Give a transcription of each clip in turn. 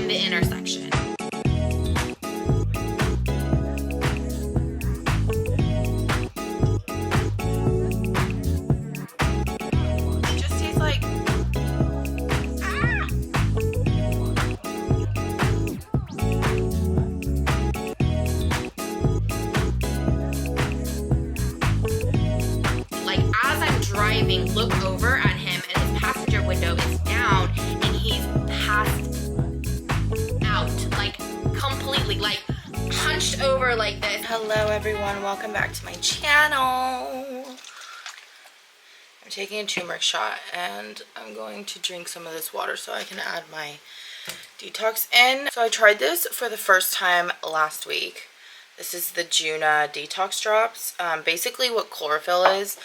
in the intersection. It just tastes like as I'm driving, look over at him and his passenger window is down and he's passed out, like completely, like hunched over like this. Hello everyone, welcome back to my channel. I'm taking a turmeric shot and I'm going to drink some of this water so I can add my detox in. So I tried this for the first time last week. This is the Juna detox drops. Basically what chlorophyll is,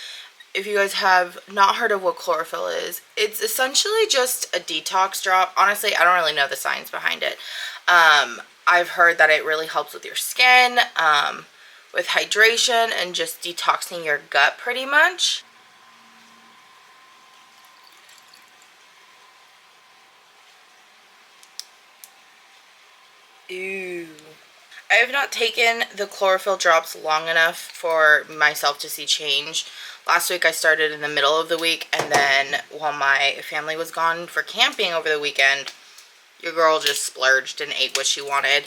if you guys have not heard of what chlorophyll is, it's essentially just a detox drop. Honestly, I don't really know the science behind it. I've heard that it really helps with your skin, with hydration, and just detoxing your gut pretty much. Ew. I have not taken the chlorophyll drops long enough for myself to see change. Last week I started in the middle of the week, and then while my family was gone for camping over the weekend, your girl just splurged and ate what she wanted.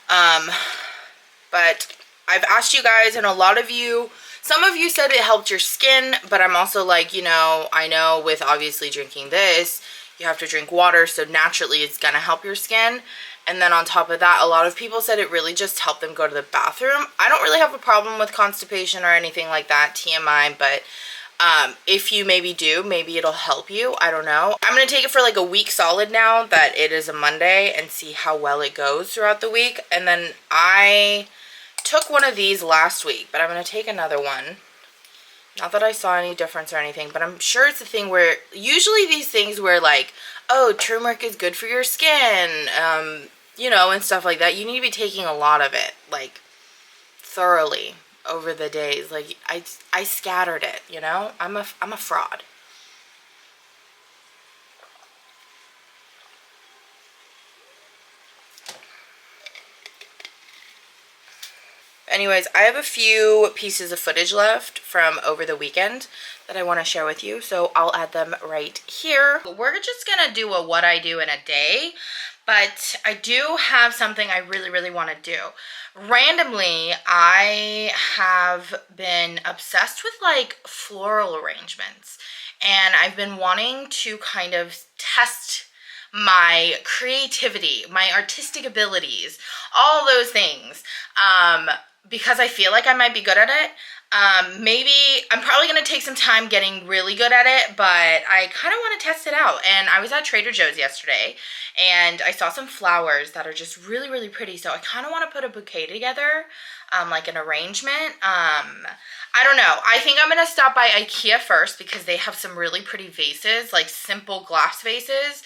But I've asked you guys, and a lot of you, some of you said it helped your skin, but I'm also like, you know, I know with obviously drinking this, you have to drink water, so naturally it's gonna help your skin. And then on top of that, a lot of people said it really just helped them go to the bathroom. I don't really have a problem with constipation or anything like that, TMI, but if you maybe do, maybe it'll help you. I don't know. I'm going to take it for like a week solid now that it is a Monday and see how well it goes throughout the week. And then I took one of these last week, but I'm going to take another one. Not that I saw any difference or anything, but I'm sure it's a thing where usually these things where like, oh, turmeric is good for your skin, you know, and stuff like that. You need to be taking a lot of it, like, thoroughly over the days. Like, I scattered it, you know? I'm a fraud. Anyways, I have a few pieces of footage left from over the weekend that I want to share with you, so I'll add them right here. We're just gonna do a what I do in a day, but I do have something I really want to do. Randomly, I have been obsessed with like floral arrangements, and I've been wanting to kind of test my creativity, my artistic abilities, all those things, because I feel like I might be good at it. Maybe I'm probably going to take some time getting really good at it, but I kind of want to test it out. And I was at Trader Joe's yesterday and I saw some flowers that are just really pretty. So I kind of want to put a bouquet together, like an arrangement. I don't know. I think I'm going to stop by IKEA first because they have some really pretty vases, like simple glass vases.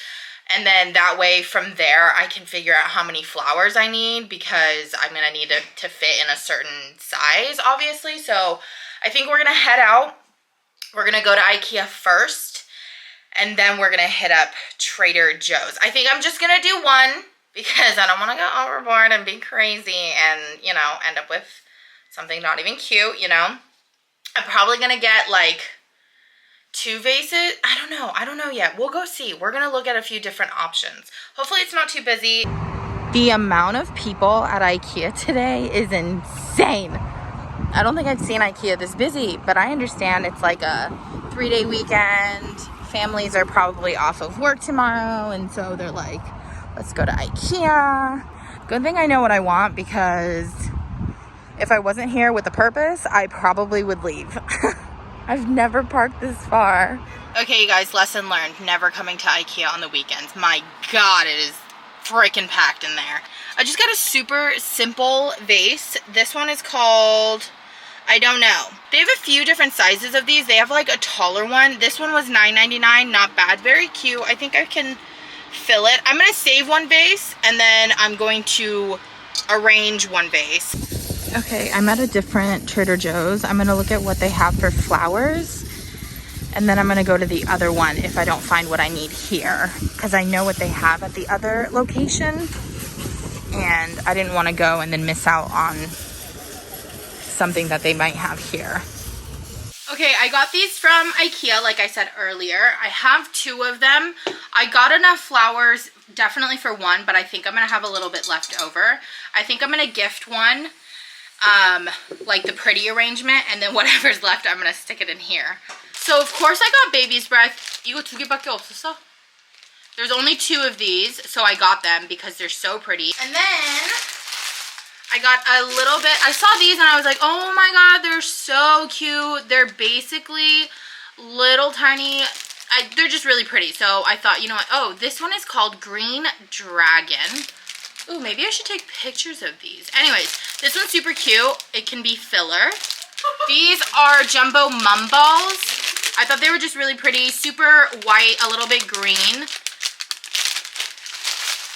And then that way from there, I can figure out how many flowers I need because I'm going to need it to fit in a certain size, obviously. So I think we're going to head out. We're going to go to IKEA first, and then we're going to hit up Trader Joe's. I think I'm just going to do one because I don't want to go overboard and be crazy and, you know, end up with something not even cute, you know. I'm probably going to get like 2 vases. I don't know yet. We'll go see. We're gonna look at a few different options. Hopefully it's not too busy. The amount of people at IKEA today is insane. I don't think I've seen IKEA this busy, but I understand it's like a 3-day weekend. Families are probably off of work tomorrow, and so they're like, let's go to IKEA. Good thing I know what I want, because if I wasn't here with a purpose, I probably would leave. I've never parked this far. Okay, you guys, lesson learned. Never coming to IKEA on the weekends. My God, it is freaking packed in there. I just got a super simple vase. This one is called, I don't know. They have a few different sizes of these. They have like a taller one. This one was $9.99. Not bad. Very cute. I think I can fill it. I'm going to save one vase, and then I'm going to arrange one vase. Okay, I'm at a different Trader Joe's. I'm gonna look at what they have for flowers. And then I'm gonna go to the other one if I don't find what I need here, because I know what they have at the other location and I didn't want to go and then miss out on something that they might have here. Okay, I got these from IKEA, like I said earlier. I have 2 of them. I got enough flowers, definitely for 1, but I think I'm gonna have a little bit left over. I think I'm gonna gift one, like the pretty arrangement, and then whatever's left, I'm gonna stick it in here. So of course I got baby's breath. 이거 2개밖에 없었어? There's only 2 of these, so I got them because they're so pretty. And then I got a little bit, I saw these and I was like, oh my god, they're so cute. They're basically little tiny, they're just really pretty. So I thought, you know what, oh, this one is called Green Dragon. Ooh, maybe I should take pictures of these. Anyways, this one's super cute. It can be filler. These are jumbo mum balls. I thought they were just really pretty, super white, a little bit green.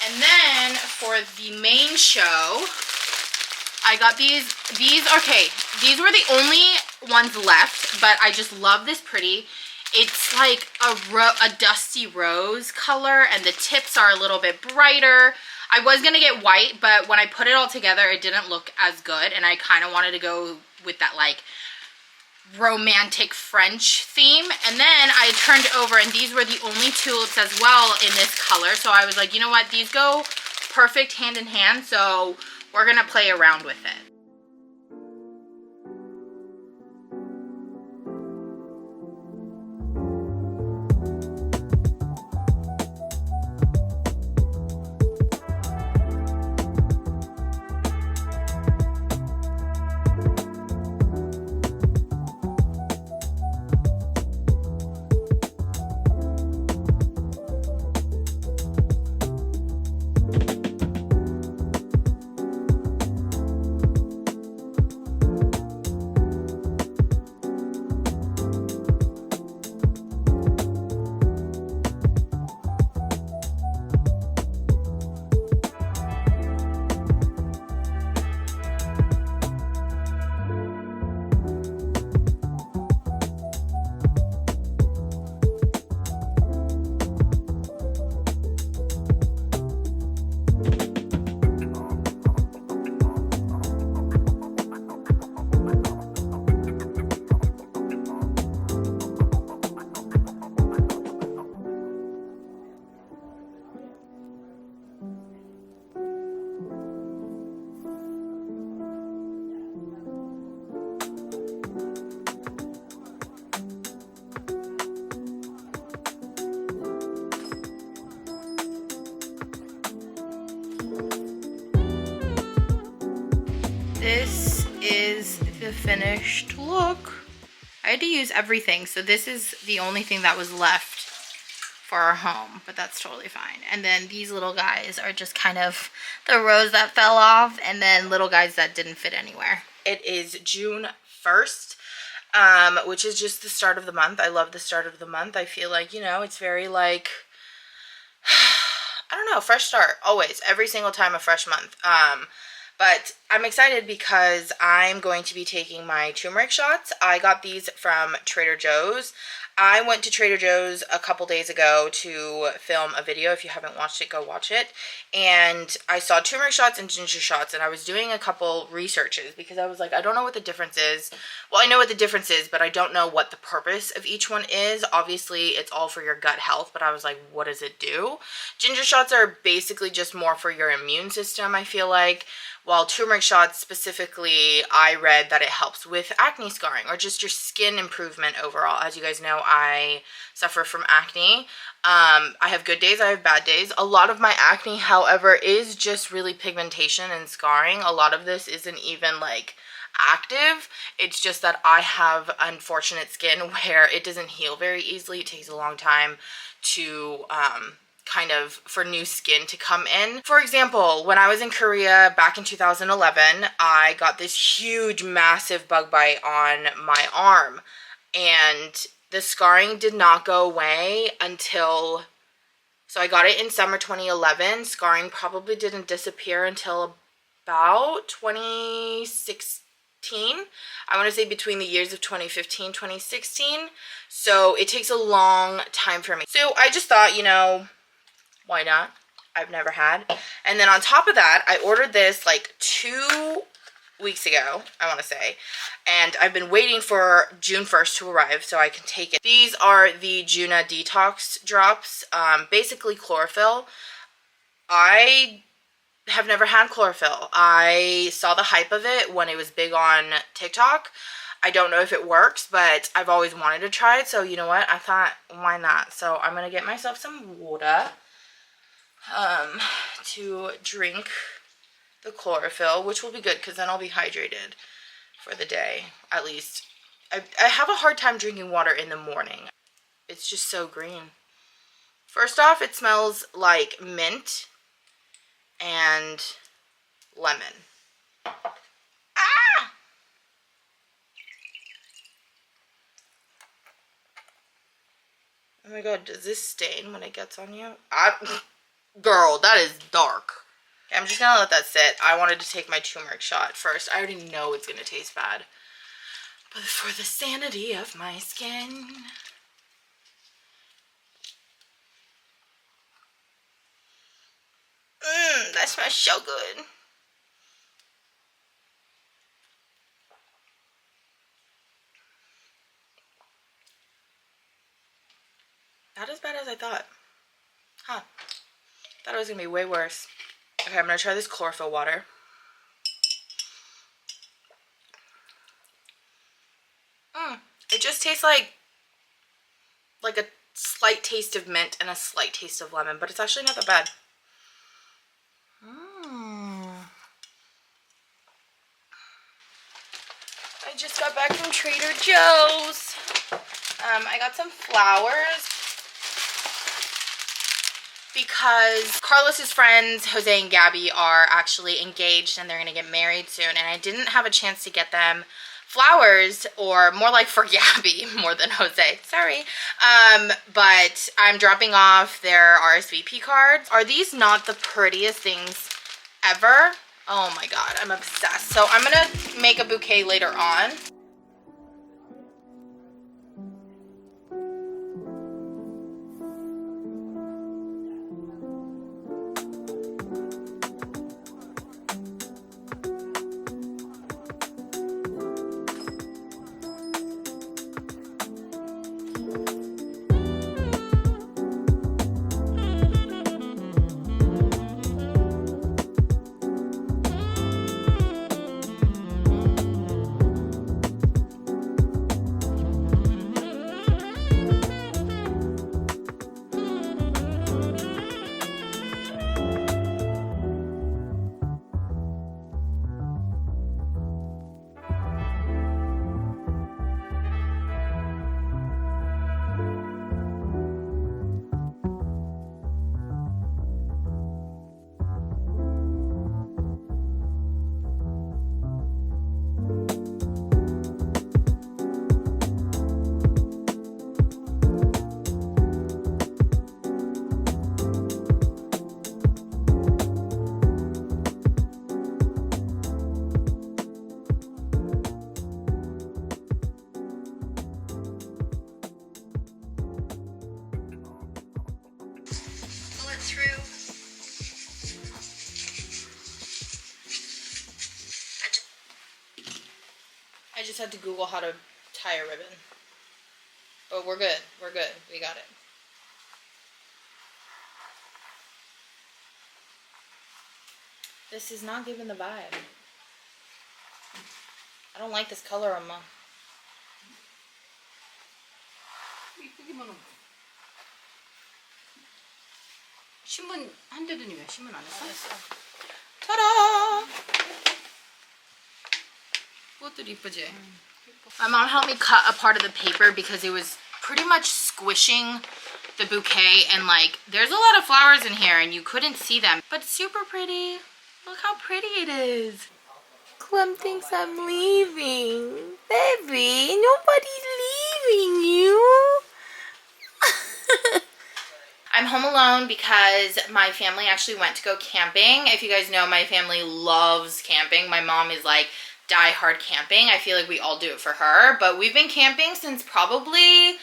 And then for the main show, I got these, okay, these were the only ones left, but I just love this pretty. It's like a dusty rose color, and the tips are a little bit brighter. I was gonna get white, but when I put it all together, it didn't look as good, and I kind of wanted to go with that like romantic French theme. And then I turned over, and these were the only tulips as well in this color, so I was like, you know what, these go perfect hand in hand, so we're gonna play around with it. This is the finished look. I had to use everything, so this is the only thing that was left for our home, but that's totally fine. And then these little guys are just kind of the rows that fell off, and then little guys that didn't fit anywhere. It is June 1st, which is just the start of the month. I love the start of the month. I feel like, you know, it's very like, I don't know, fresh start, always, every single time, a fresh month. But I'm excited because I'm going to be taking my turmeric shots. I got these from Trader Joe's. I went to Trader Joe's a couple days ago to film a video. If you haven't watched it, go watch it. And I saw turmeric shots and ginger shots, and I was doing a couple researches because I was like, I don't know what the difference is. Well, I know what the difference is, but I don't know what the purpose of each one is. Obviously, it's all for your gut health, but I was like, what does it do? Ginger shots are basically just more for your immune system, I feel like. While turmeric shots specifically, I read that it helps with acne scarring or just your skin improvement overall. As you guys know, I suffer from acne. I have good days, I have bad days. A lot of my acne, however, is just really pigmentation and scarring. A lot of this isn't even like active. It's just that I have unfortunate skin where it doesn't heal very easily. It takes a long time to kind of for new skin to come in. For example, when I was in Korea back in 2011, I got this huge massive bug bite on my arm, and the scarring did not go away until, so I got it in summer 2011. Scarring probably didn't disappear until about 2016 I want to say between the years of 2015, 2016. So it takes a long time for me. So I just thought, you know, why not? I've never had. And then on top of that, I ordered this like 2 weeks ago, I want to say. And I've been waiting for June 1st to arrive so I can take it. These are the Juna Detox Drops, basically chlorophyll. I have never had chlorophyll. I saw the hype of it when it was big on TikTok. I don't know if it works, but I've always wanted to try it. So you know what? I thought, why not? So I'm going to get myself some water to drink the chlorophyll, which will be good because then I'll be hydrated for the day, at least. I have a hard time drinking water in the morning. It's just so green. First off, it smells like mint and lemon. Ah! Oh my god, does this stain when it gets on you? Girl, that is dark. Okay, I'm just gonna let that sit. I wanted to take my turmeric shot first. I already know it's gonna taste bad. But for the sanity of my skin. That smells so good. Not as bad as I thought. Huh. Thought it was gonna be way worse. Okay, I'm gonna try this chlorophyll water. It just tastes like a slight taste of mint and a slight taste of lemon, but it's actually not that bad. I just got back from Trader Joe's. I got some flowers because Carlos's friends, Jose and Gabby, are actually engaged and they're gonna get married soon, and I didn't have a chance to get them flowers, or more like for Gabby more than Jose, sorry. But I'm dropping off their RSVP cards. Are these not the prettiest things ever? Oh my god, I'm obsessed. So I'm gonna make a bouquet later on. I just had to Google how to tie a ribbon. But we're good. We're good. We got it. This is not giving the vibe. I don't like this color, Emma. 신문 한 대더니 왜 신문 안 했어? Ta-da! 그것도 이쁘지? My mom helped me cut a part of the paper because it was pretty much squishing the bouquet, and like there's a lot of flowers in here and you couldn't see them, but super pretty. Look how pretty it is. Clem thinks I'm leaving. Baby, nobody's leaving you. I'm home alone because my family actually went to go camping. If you guys know, my family loves camping. My mom is like die-hard camping. I feel like we all do it for her, but we've been camping since probably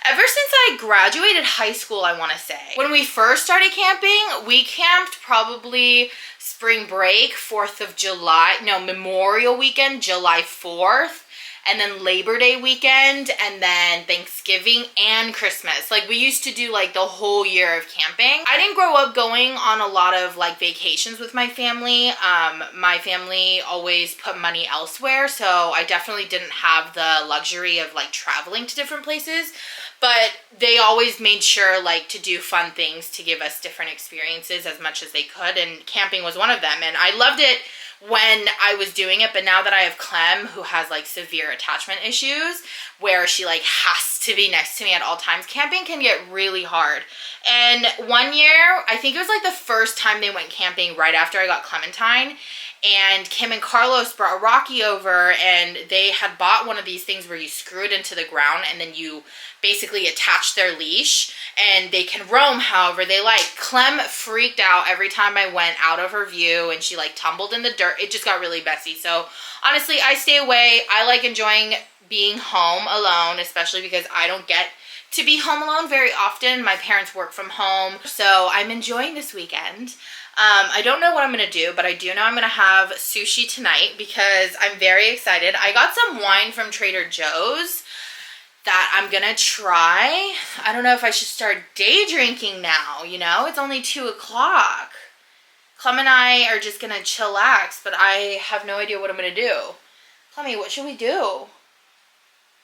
ever since I graduated high school, I want to say. When we first started camping, we camped probably spring break, 4th of July, no, Memorial Weekend, July 4th, and then Labor Day weekend, and then Thanksgiving and Christmas. Like, we used to do like the whole year of camping. I didn't grow up going on a lot of like vacations with my family. My family always put money elsewhere, so I definitely didn't have the luxury of like traveling to different places. But they always made sure like to do fun things to give us different experiences as much as they could, and camping was one of them. And I loved it when I was doing it, but now that I have Clem, who has like severe attachment issues where she like has to be next to me at all times, camping can get really hard. And one year, I think it was like the first time they went camping right after I got Clementine, and Kim and Carlos brought Rocky over, and they had bought one of these things where you screw it into the ground and then you basically attach their leash and they can roam however they like. Clem freaked out every time I went out of her view, and she like tumbled in the dirt. It just got really messy. So honestly, I stay away. I like enjoying being home alone, especially because I don't get to be home alone very often. My parents work from home, so I'm enjoying this weekend. I don't know what I'm gonna do, but I do know I'm gonna have sushi tonight because I'm very excited. I got some wine from Trader Joe's that I'm gonna try. I don't know if I should start day drinking now, you know? It's only 2 o'clock. Clem and I are just gonna chillax, but I have no idea what I'm gonna do. Clemmy, what should we do?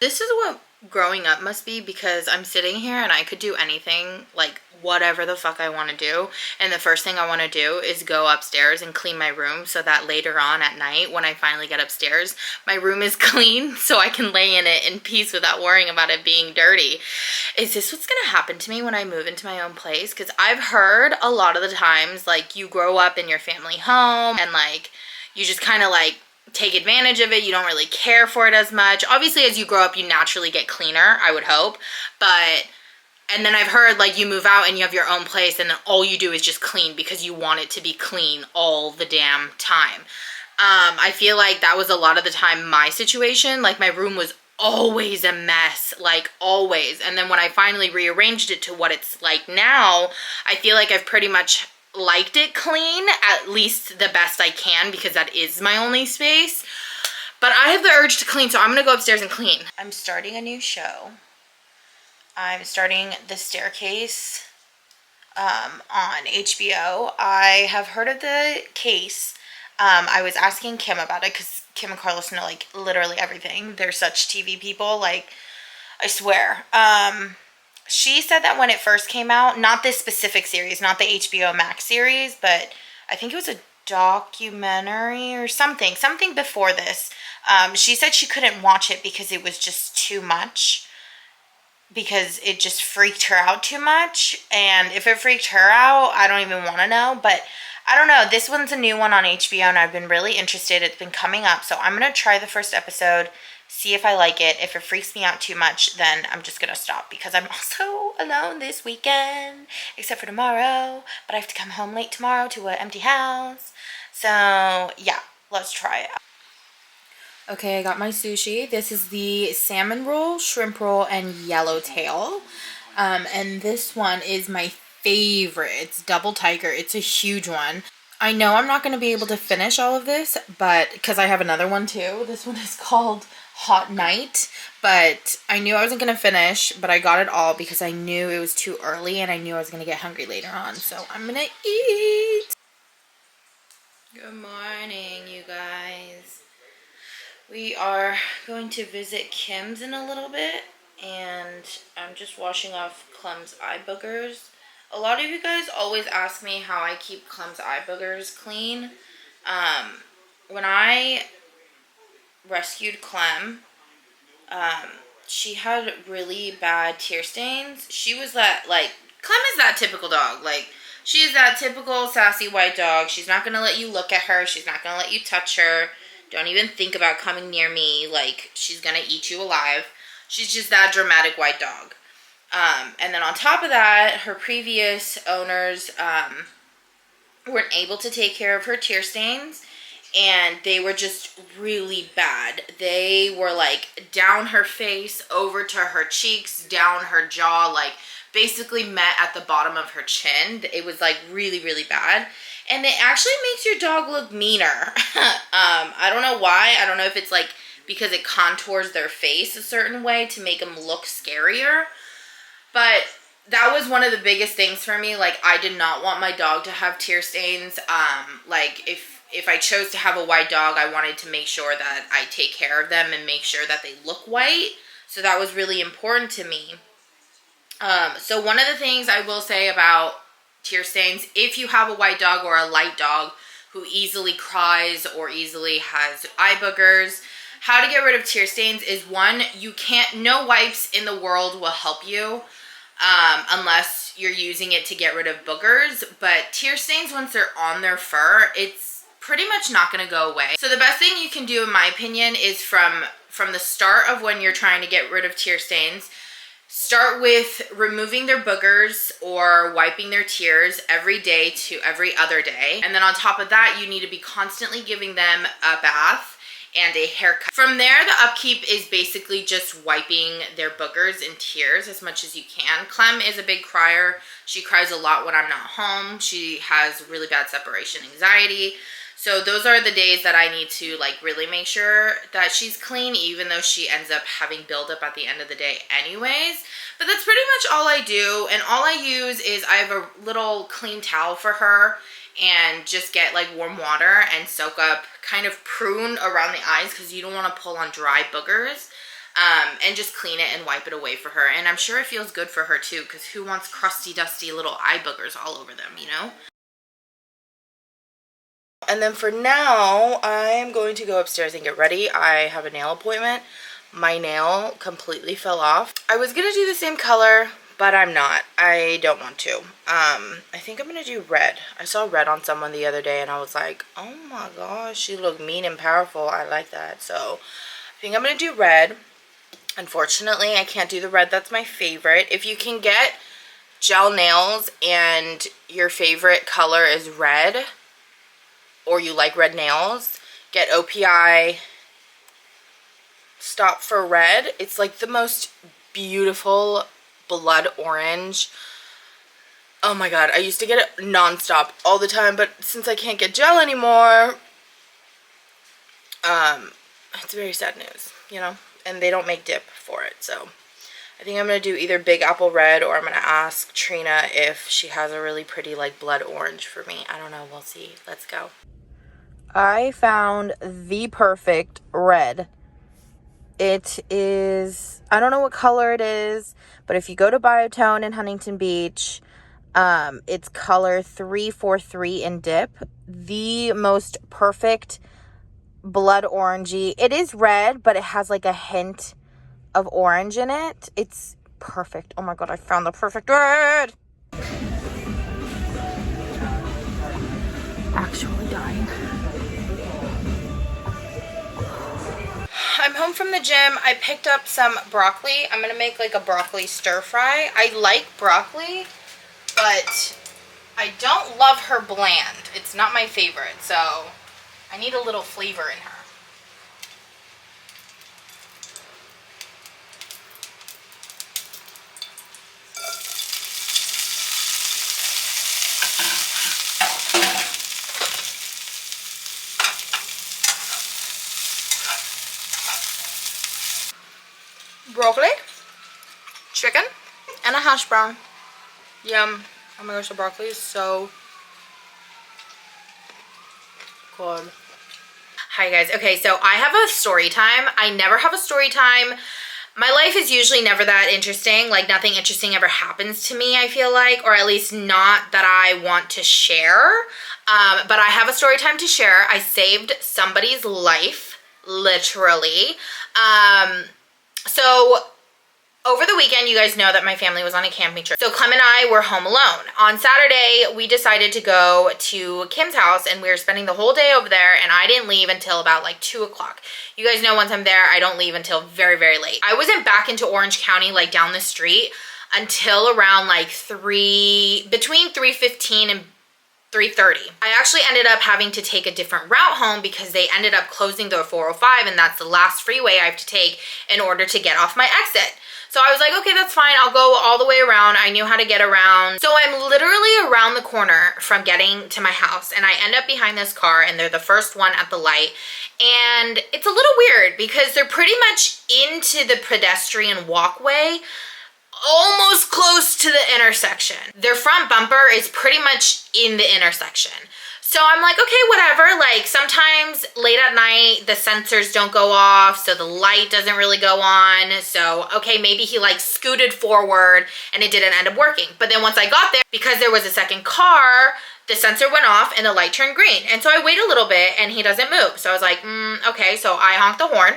This is what growing up must be, because I'm sitting here and I could do anything, like whatever the fuck I want to do, and the first thing I want to do is go upstairs and clean my room so that later on at night when I finally get upstairs, my room is clean so I can lay in it in peace without worrying about it being dirty. Is this what's gonna happen to me when I move into my own place? Because I've heard a lot of the times, like, you grow up in your family home and like you just kind of like take advantage of it. You don't really care for it as much. Obviously, as you grow up, you naturally get cleaner, I would hope. But, and then I've heard like you move out and you have your own place and then all you do is just clean because you want it to be clean all the damn time. I feel like that was a lot of the time my situation. Like, my room was always a mess, like always. And then when I finally rearranged it to what it's like now, I feel like I've pretty much liked it clean, at least the best I can, because that is my only space. But I have the urge to clean, so I'm gonna go upstairs and clean. I'm starting a new show. I'm starting The Staircase on HBO. I have heard of the case. I was asking Kim about it because Kim and Carlos know like literally everything. They're such TV people, like, I swear. She said that when it first came out, not this specific series, not the HBO Max series, but I think it was a documentary or something before this. She said she couldn't watch it because it was just too much, because it just freaked her out too much. And if it freaked her out, I don't even want to know. But I don't know. This one's a new one on HBO and I've been really interested. It's been coming up. So I'm going to try the first episode, see if I like it. If it freaks me out too much, then I'm just going to stop, because I'm also alone this weekend, except for tomorrow. But I have to come home late tomorrow to an empty house. So yeah, let's try it. Okay, I got my sushi. This is the salmon roll, shrimp roll, and yellowtail. And this one is my favorite. It's double tiger. It's a huge one. I know I'm not going to be able to finish all of this, but because I have another one too. This one is called Hot Night, but I knew I wasn't going to finish, but I got it all because I knew it was too early and I knew I was going to get hungry later on. So I'm going to eat. Good morning, you guys. We are going to visit Kim's in a little bit, and I'm just washing off Clem's eye boogers. A lot of you guys always ask me how I keep Clem's eye boogers clean. When I rescued Clem, she had really bad tear stains. She was that, like, Clem is that typical dog. Like, she is that typical sassy white dog. She's not going to let you look at her. She's not going to let you touch her. Don't even think about coming near me. Like, she's going to eat you alive. She's just that dramatic white dog. And then on top of that, her previous owners weren't able to take care of her tear stains. and they were just really bad. They were like down her face, over to her cheeks, down her jaw, like basically met at the bottom of her chin. It was like really, really bad. And it actually makes your dog look meaner. I don't know why. I don't know if it's like because it contours their face a certain way to make them look scarier. But that was one of the biggest things for me. Like, I did not want my dog to have tear stains. Like, if I chose to have a white dog, I wanted to make sure that I take care of them and make sure that they look white. So that was really important to me. So one of the things I will say about tear stains, if you have a white dog or a light dog who easily cries or easily has eye boogers, how to get rid of tear stains is, one, no wipes in the world will help you unless you're using it to get rid of boogers. But tear stains, once they're on their fur, it's pretty much not going to go away. So the best thing you can do, in my opinion, is from the start of when you're trying to get rid of tear stains, start with removing their boogers or wiping their tears every day to every other day. And then on top of that, you need to be constantly giving them a bath and a haircut. From there, the upkeep is basically just wiping their boogers and tears as much as you can. Clem is a big crier. She cries a lot when I'm not home. She has really bad separation anxiety. So those are the days that I need to like really make sure that she's clean, even though she ends up having buildup at the end of the day anyways. But that's pretty much all I do. And all I use is I have a little clean towel for her and just get like warm water and soak up, kind of prune around the eyes because you don't want to pull on dry boogers, and just clean it and wipe it away for her. And I'm sure it feels good for her too, because who wants crusty, dusty little eye boogers all over them, you know? And then for now, I'm going to go upstairs and get ready. I have a nail appointment. My nail completely fell off. I was going to do the same color, but I'm not. I don't want to. I think I'm going to do red. I saw red on someone the other day and I was like, oh my gosh, she looked mean and powerful. I like that. So I think I'm going to do red. Unfortunately, I can't do the red. That's my favorite. If you can get gel nails and your favorite color is red, or you like red nails, get OPI Stop for Red. It's like the most beautiful blood orange. Oh my god, I used to get it nonstop all the time, but since I can't get gel anymore, it's very sad news, you know? And they don't make dip for it, so I think I'm going to do either Big Apple Red, or I'm going to ask Trina if she has a really pretty like blood orange for me. I don't know, we'll see. Let's go. I found the perfect red. It is, I don't know what color it is, but if you go to Biotone in Huntington Beach, it's color 343 in dip. The most perfect blood orangey. It is red, but it has like a hint of orange in it. It's perfect. Oh my god, I found the perfect red. Actually dying. I'm home from the gym. I picked up some broccoli. I'm gonna make like a broccoli stir fry. I like broccoli, but I don't love her bland. It's not my favorite, so I need a little flavor in her. Broccoli, chicken, and a hash brown. Yum. Oh my gosh, the broccoli is so good. Hi guys. Okay, so I have a story time. I never have a story time. My life is usually never that interesting. Like, nothing interesting ever happens to me, I feel like, or at least not that I want to share. But I have a story time to share. I saved somebody's life, literally. So over the weekend, you guys know that my family was on a camping trip. So Clem and I were home alone. On Saturday, we decided to go to Kim's house, and we were spending the whole day over there, and I didn't leave until about like 2 o'clock. You guys know once I'm there, I don't leave until very, very late. I wasn't back into Orange County, like down the street, until around like between 3:15 and 3:30. I actually ended up having to take a different route home because they ended up closing the 405, and that's the last freeway I have to take in order to get off my exit. So I was like, okay, that's fine. I'll go all the way around. I knew how to get around. So I'm literally around the corner from getting to my house, and I end up behind this car, and they're the first one at the light. And it's a little weird because they're pretty much into the pedestrian walkway, almost close to the intersection. Their front bumper is pretty much in the intersection. So I'm like, okay, whatever. Like sometimes late at night, the sensors don't go off, so the light doesn't really go on. So, okay, maybe he like scooted forward and it didn't end up working. But then once I got there, because there was a second car, the sensor went off and the light turned green. And so I wait a little bit and he doesn't move. So I was like, okay. So I honked the horn.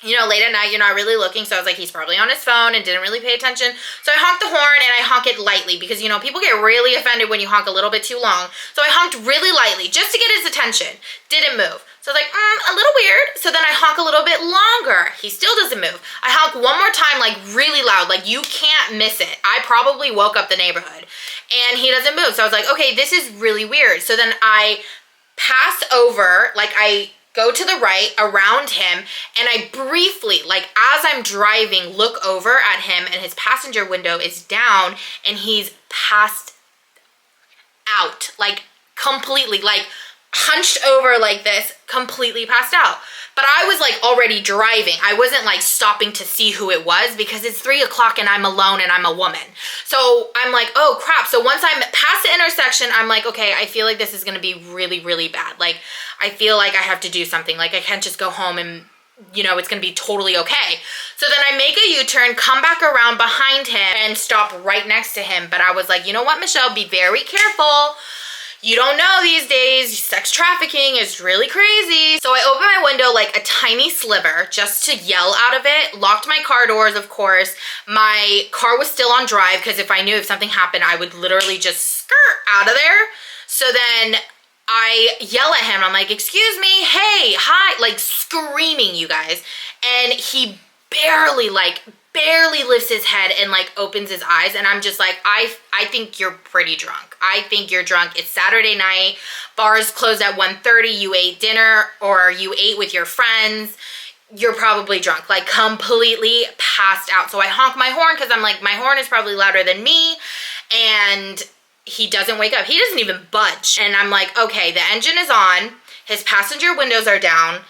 You know, late at night, you're not really looking. So I was like, he's probably on his phone and didn't really pay attention. So I honked the horn, and I honk it lightly because, you know, people get really offended when you honk a little bit too long. So I honked really lightly just to get his attention. Didn't move. So I was like, a little weird. So then I honk a little bit longer. He still doesn't move. I honk one more time, like really loud, like you can't miss it. I probably woke up the neighborhood, and he doesn't move. So I was like, okay, this is really weird. So then I pass over, like I go to the right around him, and I briefly, like as I'm driving, look over at him, and his passenger window is down, and he's passed out, like completely, like hunched over like this, completely passed out. But I was like already driving. I wasn't like stopping to see who it was because it's 3 o'clock and I'm alone and I'm a woman. So I'm like, oh crap. So once I'm past the intersection, I'm like, okay, I feel like this is gonna be really, really bad. Like, I feel like I have to do something. Like I can't just go home and, you know, it's gonna be totally okay. So then I make a U-turn, come back around behind him and stop right next to him. But I was like, you know what, Michelle, be very careful. You don't know these days, sex trafficking is really crazy. So I opened my window like a tiny sliver just to yell out of it, locked my car doors, of course. My car was still on drive because if I knew if something happened, I would literally just skirt out of there. So then I yell at him, I'm like, excuse me, hey, hi, like screaming, you guys. And he barely lifts his head and like opens his eyes, and I'm just like, I think you're pretty drunk. I think you're drunk. It's Saturday night. Bars closed at 1:30. You ate dinner or you ate with your friends. You're probably drunk, like completely passed out. So I honk my horn because I'm like, my horn is probably louder than me, and he doesn't wake up. He doesn't even budge. And I'm like, okay, the engine is on. His passenger windows are down,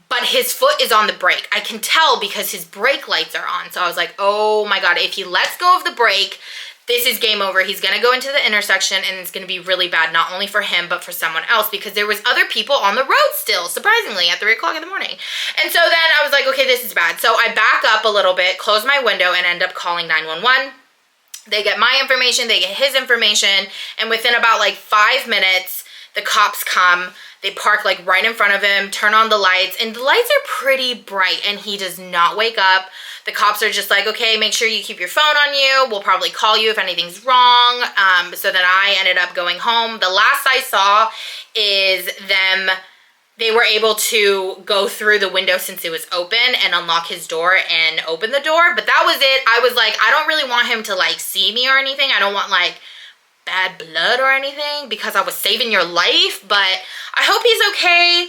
but his foot is on the brake. I can tell because his brake lights are on. So I was like, oh my God, if he lets go of the brake, this is game over. He's gonna go into the intersection and it's gonna be really bad, not only for him, but for someone else, because there was other people on the road still, surprisingly, at 3 o'clock in the morning. And so then I was like, okay, this is bad. So I back up a little bit, close my window, and end up calling 911. They get my information, they get his information, and within about like 5 minutes, the cops come. They park like right in front of him, turn on the lights, and the lights are pretty bright, and he does not wake up. The cops are just like, okay, make sure you keep your phone on you. We'll probably call you if anything's wrong. So then I ended up going home. The last I saw is they were able to go through the window since it was open and unlock his door and open the door. But that was it. I was like, I don't really want him to like see me or anything. I don't want like bad blood or anything because I was saving your life, but I hope he's okay.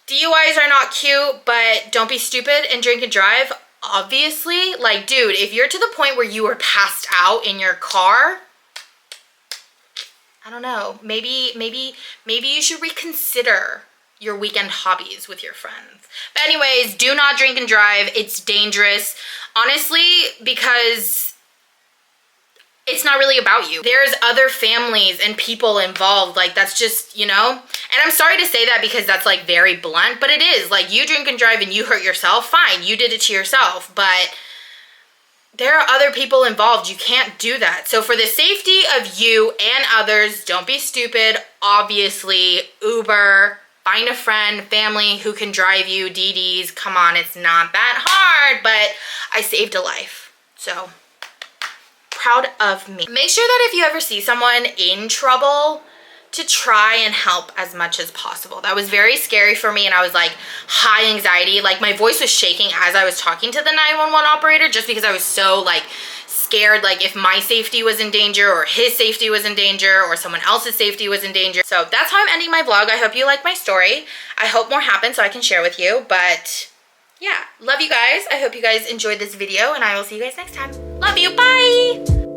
DUIs are not cute, but don't be stupid and drink and drive. Obviously, like, dude, if you're to the point where you are passed out in your car, I don't know, maybe you should reconsider your weekend hobbies with your friends. But anyways, do not drink and drive. It's dangerous, honestly, because it's not really about you. There's other families and people involved. Like, that's just, you know? And I'm sorry to say that because that's like very blunt, but it is. Like, you drink and drive and you hurt yourself, fine, you did it to yourself. But there are other people involved. You can't do that. So for the safety of you and others, don't be stupid. Obviously, Uber, find a friend, family who can drive you, DDs. Come on, it's not that hard, but I saved a life. So proud of me. Make sure that if you ever see someone in trouble, to try and help as much as possible. That was very scary for me, and I was like high anxiety. Like, my voice was shaking as I was talking to the 911 operator just because I was so like scared like if my safety was in danger or his safety was in danger or someone else's safety was in danger. So that's how I'm ending my vlog. I hope you like my story. I hope more happens so I can share with you. But yeah, love you guys. I hope you guys enjoyed this video and I will see you guys next time. Love you. Bye.